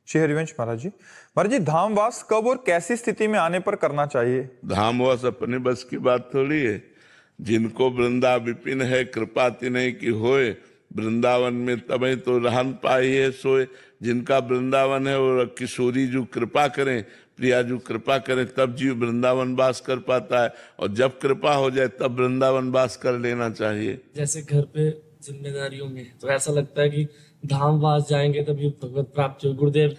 श्री हरिवंश महाराज जी। महाराज जी, धामवास कब और कैसी स्थिति में आने पर करना चाहिए? धामवास अपने बस की बात थोड़ी है। जिनको वृंदा विपिन है कृपा तिन्ह की होए, वृंदावन में तबे तो रहन पाई है सोए। जिनका वृंदावन है और किशोरी जो कृपा करें, प्रिया जो कृपा करें, तब जीव वृंदावन वास कर पाता है। और जब कृपा हो जाए तब वृंदावन वास कर लेना चाहिए। जैसे घर पे जिम्मेदारियों में तो ऐसा लगता है कि धामवास जाएंगे तभी भगवत प्राप्ति होगी। गुरुदेव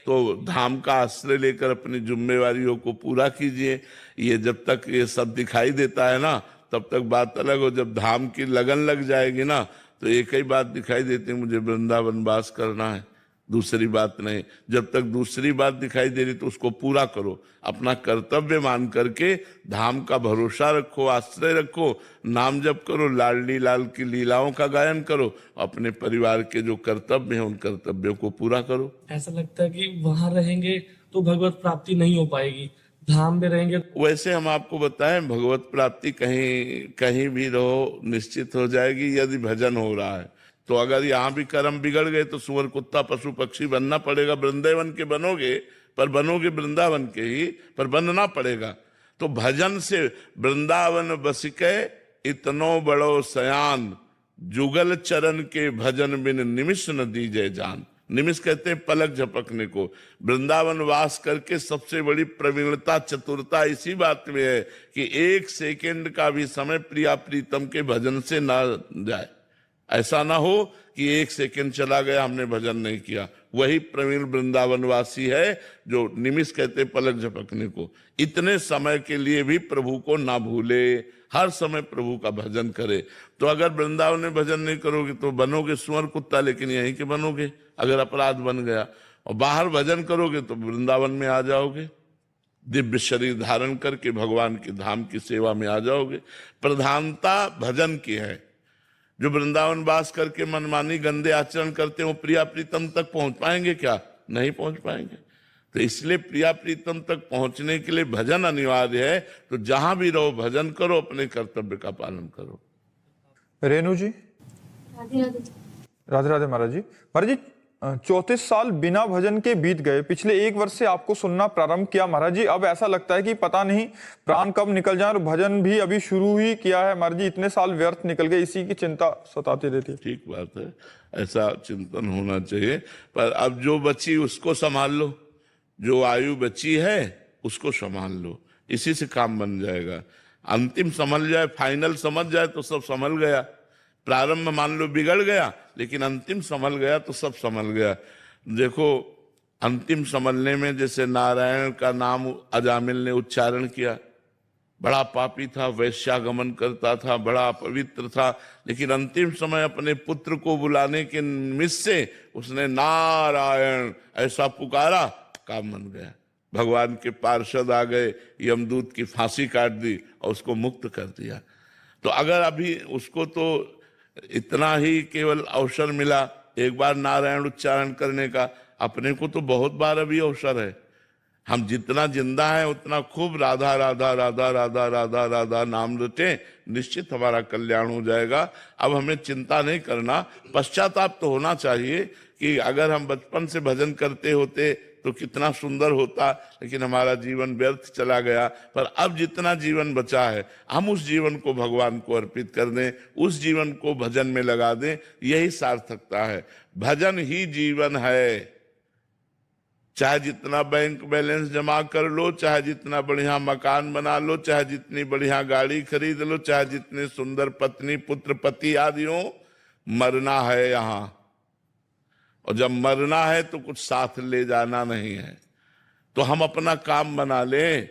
तो धाम का आश्रय लेकर अपनी जिम्मेवारियों को पूरा कीजिए। ये जब तक ये सब दिखाई देता है ना, तब तक बात अलग हो। जब धाम की लगन लग जाएगी ना, तो एक ही बात दिखाई देती है, मुझे वृंदावन वास करना है, दूसरी बात नहीं। जब तक दूसरी बात दिखाई दे रही तो उसको पूरा करो, अपना कर्तव्य मान करके धाम का भरोसा रखो, आश्रय रखो, नाम जप करो, लाडली लाल की लीलाओं का गायन करो, अपने परिवार के जो कर्तव्य हैं उन कर्तव्यों को पूरा करो। ऐसा लगता है कि वहां रहेंगे तो भगवत प्राप्ति नहीं हो पाएगी, धाम में रहेंगे। वैसे हम आपको बताएं, भगवत प्राप्ति कहीं कहीं भी रहो निश्चित हो जाएगी यदि भजन हो रहा है। तो अगर यहाँ भी कर्म बिगड़ गए तो सुअर कुत्ता पशु पक्षी बनना पड़ेगा। वृंदावन के बनोगे, पर बनोगे वृंदावन के ही, पर बनना पड़ेगा। तो भजन से वृंदावन बसिके इतनो बड़ो सयान, जुगल चरण के भजन बिन निमिष न दीजे जान। निमिष कहते हैं पलक झपकने को। वृंदावन वास करके सबसे बड़ी प्रवीणता चतुरता इसी बात में है कि एक सेकंड का भी समय प्रिया प्रीतम के भजन से ना जाए। ऐसा ना हो कि एक सेकंड चला गया हमने भजन नहीं किया। वही प्रवीण वृंदावनवासी है जो निमिष कहते पलक झपकने को। इतने समय के लिए भी प्रभु को ना भूले, हर समय प्रभु का भजन करे। तो अगर वृंदावन में भजन नहीं करोगे तो बनोगे सुअर कुत्ता, लेकिन यहीं के बनोगे अगर अपराध बन गया। और बाहर भजन करोगे तो वृंदावन में आ जाओगे, दिव्य शरीर धारण करके भगवान के धाम की सेवा में आ जाओगे। प्रधानता भजन की है। जो वृंदावन वास करके मनमानी गंदे आचरण करते हैं वो प्रिया प्रीतम तक पहुंच पाएंगे क्या? नहीं पहुंच पाएंगे। तो इसलिए प्रिया प्रीतम तक पहुंचने के लिए भजन अनिवार्य है। तो जहां भी रहो भजन करो, अपने कर्तव्य का पालन करो। रेणु जी। राधे राधे। राधे राधे महाराज जी। महाराज जी, 34 साल बिना भजन के बीत गए। पिछले 1 वर्ष से आपको सुनना प्रारंभ किया महाराज जी। अब ऐसा लगता है कि पता नहीं प्राण कब निकल जाए, और भजन भी अभी शुरू ही किया है महाराज जी। इतने साल व्यर्थ निकल गए, इसी की चिंता सताती रहती है। ठीक बात है, ऐसा चिंतन होना चाहिए। पर अब जो बची उसको संभाल लो, जो आयु बची है उसको संभाल लो, इसी से काम बन जाएगा। अंतिम संभल जाए, फाइनल समझ जाए तो सब संभल गया। प्रारंभ मान लो बिगड़ गया, लेकिन अंतिम संभल गया तो सब संभल गया। देखो, अंतिम संभलने में जैसे नारायण का नाम अजामिल ने उच्चारण किया, बड़ा पापी था, वैश्यागमन करता था, बड़ा पवित्र था, लेकिन अंतिम समय अपने पुत्र को बुलाने के निमित्त से उसने नारायण ऐसा पुकारा, काम बन गया। भगवान के पार्षद आ गए, यमदूत की फांसी काट दी और उसको मुक्त कर दिया। तो अगर अभी उसको तो इतना ही केवल अवसर मिला एक बार नारायण उच्चारण करने का, अपने को तो बहुत बार अभी अवसर है। हम जितना जिंदा है उतना खूब राधा राधा राधा राधा राधा राधा नाम रटे, निश्चित हमारा कल्याण हो जाएगा। अब हमें चिंता नहीं करना, पश्चाताप तो होना चाहिए कि अगर हम बचपन से भजन करते होते तो कितना सुंदर होता, लेकिन हमारा जीवन व्यर्थ चला गया। पर अब जितना जीवन बचा है हम उस जीवन को भगवान को अर्पित कर दें, उस जीवन को भजन में लगा दें, यही सार्थकता है। भजन ही जीवन है। चाहे जितना बैंक बैलेंस जमा कर लो, चाहे जितना बढ़िया मकान बना लो, चाहे जितनी बढ़िया गाड़ी खरीद लो, चाहे जितने सुंदर पत्नी पुत्र पति आदि हो, मरना है यहाँ। और जब मरना है तो कुछ साथ ले जाना नहीं है। तो हम अपना काम बना लें,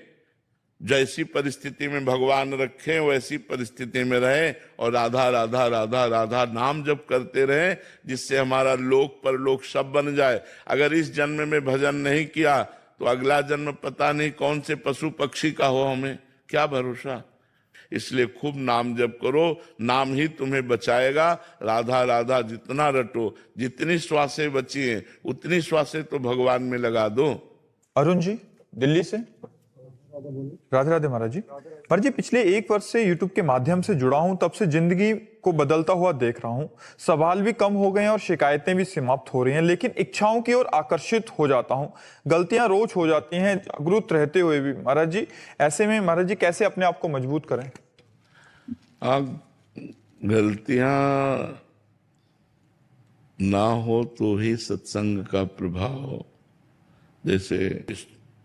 जैसी परिस्थिति में भगवान रखें वैसी परिस्थिति में रहें, और राधा राधा राधा राधा नाम जप करते रहें, जिससे हमारा लोक परलोक सब बन जाए। अगर इस जन्म में भजन नहीं किया तो अगला जन्म पता नहीं कौन से पशु पक्षी का हो, हमें क्या भरोसा। इसलिए खूब नाम जप करो, नाम ही तुम्हें बचाएगा। राधा राधा जितना रटो, जितनी श्वासें बची हैं उतनी श्वासें तो भगवान में लगा दो। अरुण जी दिल्ली से। राधे राधे महाराज जी। महाराज जी, पिछले एक वर्ष से यूट्यूब के माध्यम से जुड़ा हूं, तब से जिंदगी को बदलता हुआ देख रहा हूं। सवाल भी कम हो गए हैं और शिकायतें भी समाप्त हो रही हैं, लेकिन इच्छाओं की ओर आकर्षित हो जाता हूं। गलतियां रोज हो जाती हैं, जागरूक रहते हुए भी। महाराज जी, ऐसे में महाराज जी कैसे अपने आप को मजबूत करें? गलतियां ना हो तो ही सत्संग का प्रभाव, जैसे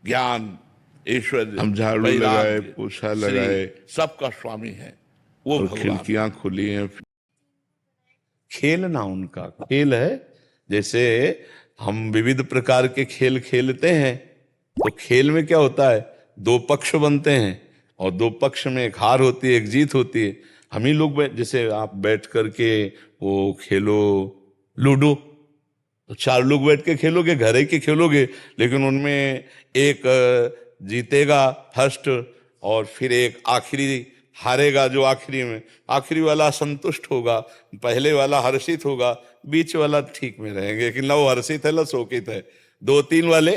ज्ञान, ईश्वर, हम झाड़ू लगाए, पोछा लगाए, सबका स्वामी है वो, खिड़कियां खुली हैं। खेल ना उनका खेल है। जैसे हम विविध प्रकार के खेल खेलते हैं, तो खेल में क्या होता है, दो पक्ष बनते हैं और दो पक्ष में एक हार होती है, एक जीत होती है। हम ही लोग जैसे आप बैठ करके वो खेलो लूडो, तो चार लोग बैठ के खेलोगे, घर ही के खेलोगे, लेकिन उनमें एक जीतेगा फर्स्ट और फिर एक आखिरी हारेगा, जो आखिरी में आखिरी वाला संतुष्ट होगा, पहले वाला हर्षित होगा, बीच वाला ठीक में रहेंगे कि ना वो हर्षित है ना शोकित है। दो तीन वाले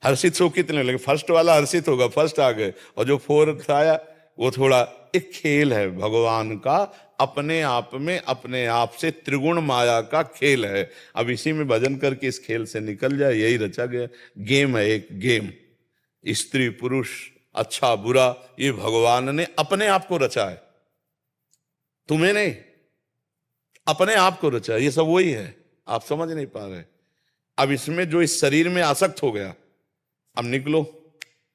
हर्षित शोकित नहीं, लेकिन फर्स्ट वाला हर्षित होगा, फर्स्ट आ गए, और जो फोर्थ आया वो थोड़ा। एक खेल है भगवान का, अपने आप में अपने आप से त्रिगुण माया का खेल है। अब इसी में भजन करके इस खेल से निकल जाए, यही रचा गया गेम है। एक गेम, स्त्री पुरुष, अच्छा बुरा, ये भगवान ने अपने आप को रचा है, तुम्हें नहीं, अपने आप को रचा है। ये सब वही है, आप समझ नहीं पा रहे। अब इसमें जो इस शरीर में आसक्त हो गया, अब निकलो,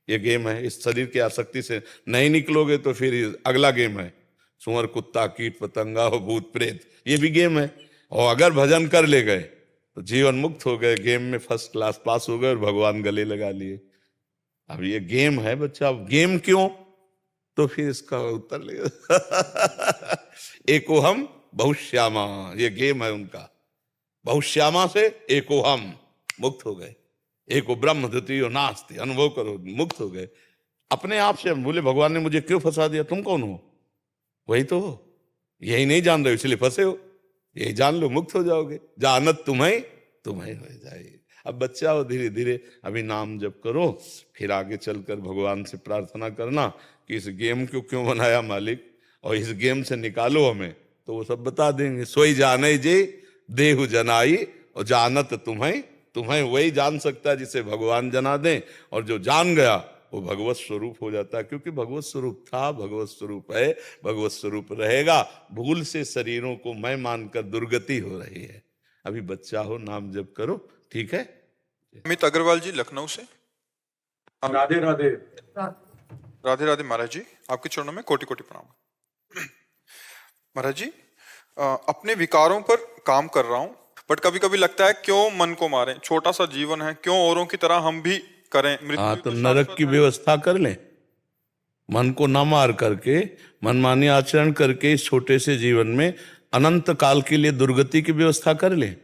ये गेम है। इस शरीर की आसक्ति से नहीं निकलोगे तो फिर अगला गेम है, सुअर कुत्ता कीट पतंगा और भूत प्रेत, ये भी गेम है। और अगर भजन कर ले गए तो जीवन मुक्त हो गए, गेम में फर्स्ट क्लास पास हो गए और भगवान गले लगा लिए। अब ये गेम है बच्चा। अब गेम क्यों, तो फिर इसका उत्तर ले एकोहम बहुश्यामा, ये गेम है उनका। बहुश्यामा से एकोहम, मुक्त हो गए। एको ब्रह्म द्वितीयो नास्ति, अनुभव करो, मुक्त हो गए अपने आप से। हम बोले भगवान ने मुझे क्यों फंसा दिया, तुम कौन हो, वही तो हो, यही नहीं जान रहे हो इसलिए फंसे हो, यही जान लो मुक्त हो जाओगे। जानत तुम्हें तुम्हें हो जाएगी। अब बच्चा हो, धीरे धीरे अभी नाम जप करो, फिर आगे चलकर भगवान से प्रार्थना करना कि इस गेम को क्यों बनाया मालिक, और इस गेम से निकालो हमें, तो वो सब बता देंगे। सोई जाने जे देहु जनाई, और जानत तुम्हें तुम्हें वही जान सकता है जिसे भगवान जना दें, और जो जान गया वो भगवत स्वरूप हो जाता है। क्योंकि भगवत स्वरूप था, भगवत स्वरूप है, भगवत स्वरूप रहेगा। भूल से शरीरों को मैं मानकर दुर्गति हो रही है। अभी बच्चा हो, नाम जप करो, ठीक है। अमित अग्रवाल जी, लखनऊ से। राधे राधे। राधे राधे महाराज जी, आपके चरणों में कोटि कोटि प्रणाम। महाराज जी, अपने विकारों पर काम कर रहा हूं, बट कभी कभी लगता है क्यों मन को मारें, छोटा सा जीवन है, क्यों औरों की तरह हम भी करें। हाँ, तो नरक की व्यवस्था कर लें, मन को ना मार करके, मनमानी आचरण करके इस छोटे से जीवन में अनंत काल के लिए दुर्गति की व्यवस्था कर लें।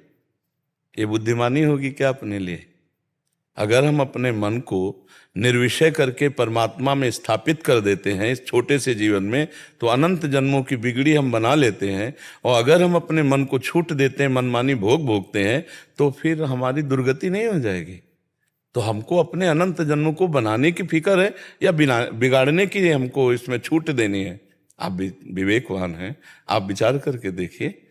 ये बुद्धिमानी होगी क्या अपने लिए? अगर हम अपने मन को निर्विषय करके परमात्मा में स्थापित कर देते हैं इस छोटे से जीवन में, तो अनंत जन्मों की बिगड़ी हम बना लेते हैं। और अगर हम अपने मन को छूट देते हैं, मनमानी भोग भोगते हैं, तो फिर हमारी दुर्गति नहीं हो जाएगी। तो हमको अपने अनंत जन्मों को बनाने की फिक्र है या बिगाड़ने की हमको इसमें छूट देनी है? आप विवेकवान हैं, आप विचार करके देखिए।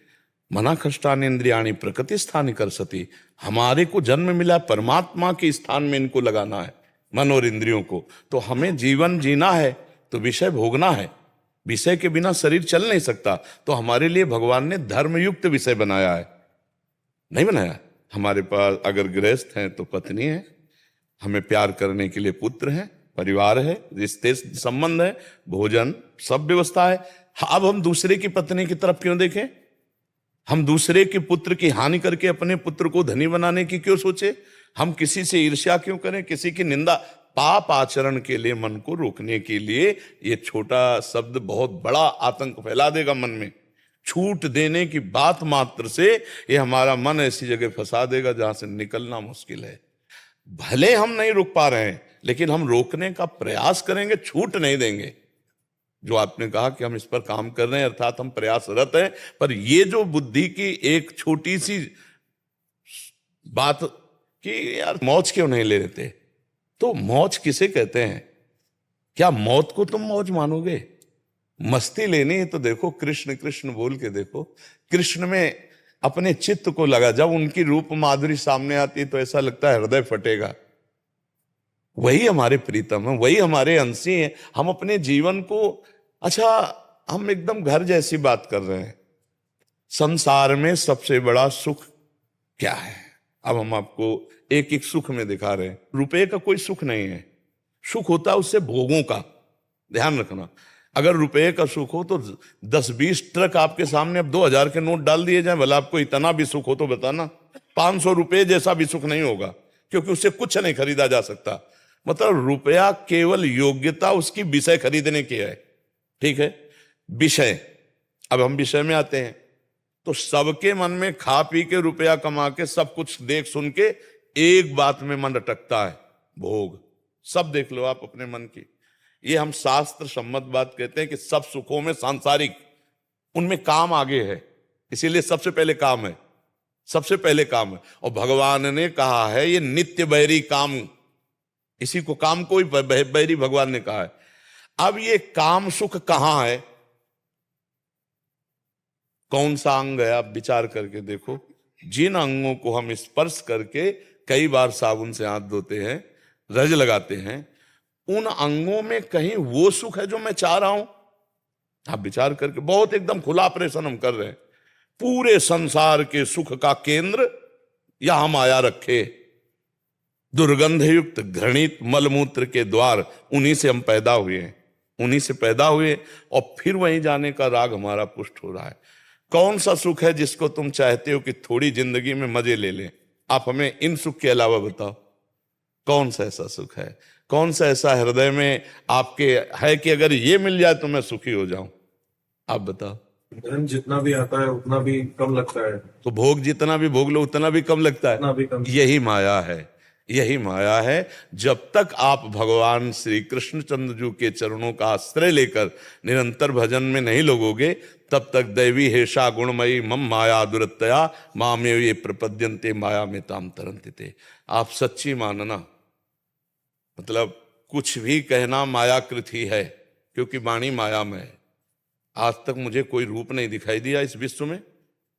मना कष्टान इंद्रियाणी प्रकृति स्थानी कर सती, हमारे को जन्म मिला परमात्मा के स्थान में इनको लगाना है, मन और इंद्रियों को। तो हमें जीवन जीना है तो विषय भोगना है, विषय के बिना शरीर चल नहीं सकता। तो हमारे लिए भगवान ने धर्मयुक्त विषय बनाया है, नहीं बनाया? हमारे पास अगर गृहस्थ हैं तो पत्नी है, हमें प्यार करने के लिए पुत्र है, परिवार है, रिश्ते संबंध है, भोजन, सब व्यवस्था है। अब हम दूसरे की पत्नी की तरफ क्यों देखें? हम दूसरे के पुत्र की हानि करके अपने पुत्र को धनी बनाने की क्यों सोचे? हम किसी से ईर्ष्या क्यों करें, किसी की निंदा? पाप आचरण के लिए मन को रोकने के लिए ये छोटा शब्द बहुत बड़ा आतंक फैला देगा मन में। छूट देने की बात मात्र से ये हमारा मन ऐसी जगह फंसा देगा जहां से निकलना मुश्किल है। भले हम नहीं रोक पा रहे हैं, लेकिन हम रोकने का प्रयास करेंगे, छूट नहीं देंगे। जो आपने कहा कि हम इस पर काम कर रहे हैं, अर्थात हम प्रयासरत हैं, पर ये जो बुद्धि की एक छोटी सी बात कि यार मौज क्यों नहीं ले लेते, तो मौज किसे कहते हैं? क्या मौत को तुम मौज मानोगे? मस्ती लेनी है तो देखो, कृष्ण कृष्ण बोल के देखो, कृष्ण में अपने चित्त को लगा। जब उनकी रूप माधुरी सामने आती तो ऐसा लगता है हृदय फटेगा। वही हमारे प्रीतम है, वही हमारे अंशी हैं। हम अपने जीवन को, अच्छा हम एकदम घर जैसी बात कर रहे हैं। संसार में सबसे बड़ा सुख क्या है? अब हम आपको एक एक सुख में दिखा रहे हैं। रुपए का कोई सुख नहीं है। सुख होता है उससे भोगों का, ध्यान रखना। अगर रुपए का सुख हो तो 10-20 ट्रक आपके सामने अब 2000 के नोट डाल दिए जाए, भला आपको इतना भी सुख हो तो बताना। 500 रुपए जैसा भी सुख नहीं होगा, क्योंकि उससे कुछ नहीं खरीदा जा सकता। मतलब रुपया केवल योग्यता उसकी विषय खरीदने की है, ठीक है, विषय। अब हम विषय में आते हैं तो सबके मन में खा पी के रुपया कमा के सब कुछ देख सुन के एक बात में मन अटकता है, भोग। सब देख लो आप अपने मन की। ये हम शास्त्र सम्मत बात कहते हैं कि सब सुखों में सांसारिक, उनमें काम आगे है, इसीलिए सबसे पहले काम है, सबसे पहले काम है। और भगवान ने कहा है ये नित्य बैरी काम, इसी को काम को ही बैरी भगवान ने कहा है। अब ये काम सुख कहां है? कौन सा अंग है? आप विचार करके देखो। जिन अंगों को हम स्पर्श करके कई बार साबुन से हाथ धोते हैं, रज लगाते हैं, उन अंगों में कहीं वो सुख है जो मैं चाह रहा हूं? आप विचार करके, बहुत एकदम खुला ऑपरेशन हम कर रहे हैं। पूरे संसार के सुख का केंद्र यहां माया रखे। दुर्गंध युक्त घृणित मलमूत्र के द्वार, उन्हीं से हम पैदा हुए हैं, उन्हीं से पैदा हुए और फिर वहीं जाने का राग हमारा पुष्ट हो रहा है। कौन सा सुख है जिसको तुम चाहते हो कि थोड़ी जिंदगी में मजे ले लें? आप हमें इन सुख के अलावा बताओ, कौन सा ऐसा सुख है? कौन सा ऐसा हृदय में आपके है कि अगर ये मिल जाए तो मैं सुखी हो जाऊं? आप बताओ। धन जितना भी आता है उतना भी कम लगता है, तो भोग जितना भी भोग लो उतना भी कम लगता उतना है। भी कम। यही माया है, यही माया है। जब तक आप भगवान श्री कृष्णचंद्र जी के चरणों का आश्रय लेकर निरंतर भजन में नहीं लगोगे, तब तक दैवी हेषा गुणमयी मम माया दुरतया मामे ये प्रपद्यन्ते माया में ताम तरन्ते। आप सच्ची मानना, मतलब कुछ भी कहना मायाकृत ही है, क्योंकि वाणी माया में है। आज तक मुझे कोई रूप नहीं दिखाई दिया इस विश्व में,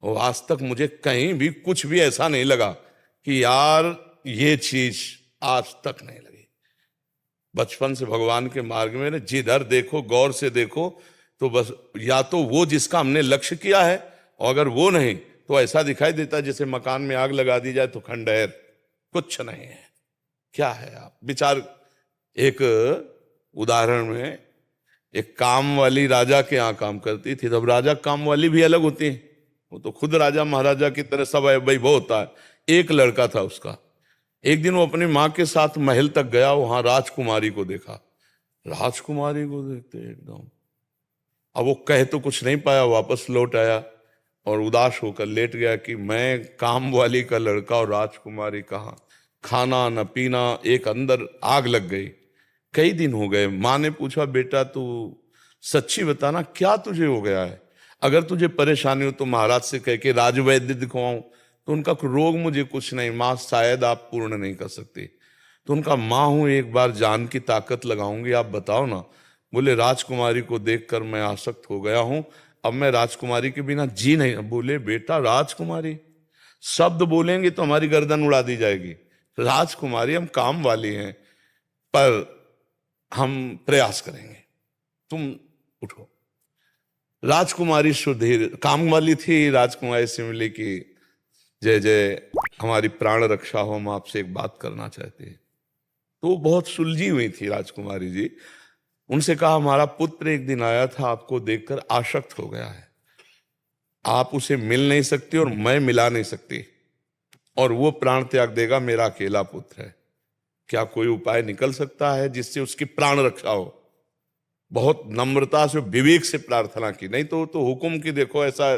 और आज तक मुझे कहीं भी कुछ भी ऐसा नहीं लगा कि यार ये चीज, आज तक नहीं लगी। बचपन से भगवान के मार्ग में जिधर देखो गौर से देखो तो बस या तो वो जिसका हमने लक्ष्य किया है, और अगर वो नहीं तो ऐसा दिखाई देता है जैसे मकान में आग लगा दी जाए तो खंडहर, कुछ नहीं है। क्या है? आप विचार। एक उदाहरण में, एक काम वाली राजा के यहाँ काम करती थी। तब राजा काम वाली भी अलग होती है, वो तो खुद राजा महाराजा की तरह सब वैभव होता है। एक लड़का था उसका। एक दिन वो अपनी माँ के साथ महल तक गया, वहां राजकुमारी को देखा। राजकुमारी को देखते एकदम, अब वो कह तो कुछ नहीं पाया, वापस लौट आया और उदास होकर लेट गया कि मैं काम वाली का लड़का और राजकुमारी कहाँ, खाना न पीना, एक अंदर आग लग गई। कई दिन हो गए। माँ ने पूछा, बेटा तू सच्ची बताना क्या तुझे हो गया है? अगर तुझे परेशानी हो तो महाराज से कह के राजवैद्य दिखवाऊं। तो उनका रोग मुझे कुछ नहीं माँ, शायद आप पूर्ण नहीं कर सकते। तो उनका माँ हूं, एक बार जान की ताकत लगाऊंगी, आप बताओ ना। बोले राजकुमारी को देखकर मैं आसक्त हो गया हूं, अब मैं राजकुमारी के बिना जी नहीं। बोले बेटा राजकुमारी, शब्द बोलेंगे तो हमारी गर्दन उड़ा दी जाएगी। राजकुमारी हम काम वाली हैं, पर हम प्रयास करेंगे, तुम उठो। राजकुमारी सुधीर काम वाली थी। राजकुमारी से मिली कि जय जय, हमारी प्राण रक्षा हो, हम आपसे एक बात करना चाहते हैं। तो बहुत सुलझी हुई थी राजकुमारी जी। उनसे कहा, हमारा पुत्र एक दिन आया था, आपको देखकर आसक्त हो गया है। आप उसे मिल नहीं सकती और मैं मिला नहीं सकती, और वो प्राण त्याग देगा, मेरा अकेला पुत्र है। क्या कोई उपाय निकल सकता है जिससे उसकी प्राण रक्षा हो? बहुत नम्रता से, विवेक से प्रार्थना की, नहीं तो हुक्म की देखो ऐसा।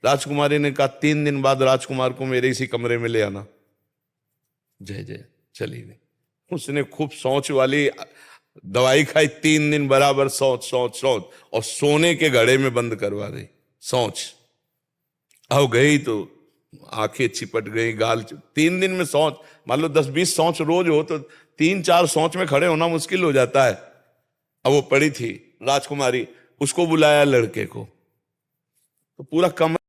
राजकुमारी ने कहा 3 दिन बाद राजकुमार को मेरे इसी कमरे में ले आना। जय जय चली गई। उसने खूब सोच वाली दवाई खाई, 3 दिन बराबर सोच सोच सोच, और सोने के घड़े में बंद करवा दी सोच। अब गई तो आंखें चिपट गई, गाल 3 दिन में सोच। मान लो 10-20 सोच रोज हो तो 3-4 सोच में खड़े होना मुश्किल हो जाता है। अब वो पड़ी थी राजकुमारी, उसको बुलाया लड़के को, तो पूरा कमरा